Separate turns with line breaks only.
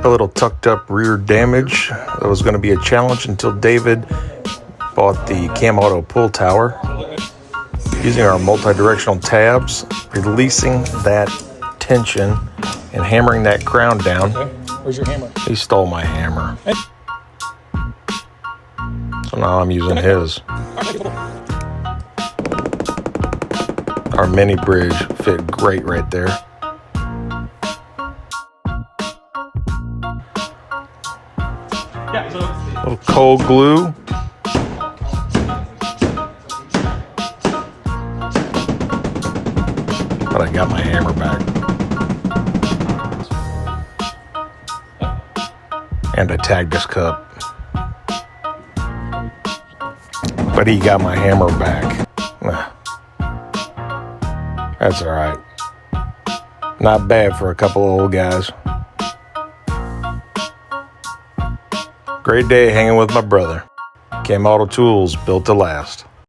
A little tucked up rear damage. That was going to be a challenge until David bought the Camauto Pull tower. Using our multi-directional tabs, releasing that tension and hammering that crown down.
Okay. Where's your hammer?
He stole my hammer. So now I'm using his. Our mini bridge fit great right there. A little cold glue. But I got my hammer back. And I tagged his cup. But he got my hammer back. That's all right. Not bad for a couple of old guys. Great day hanging with my brother. Camauto tools built to last.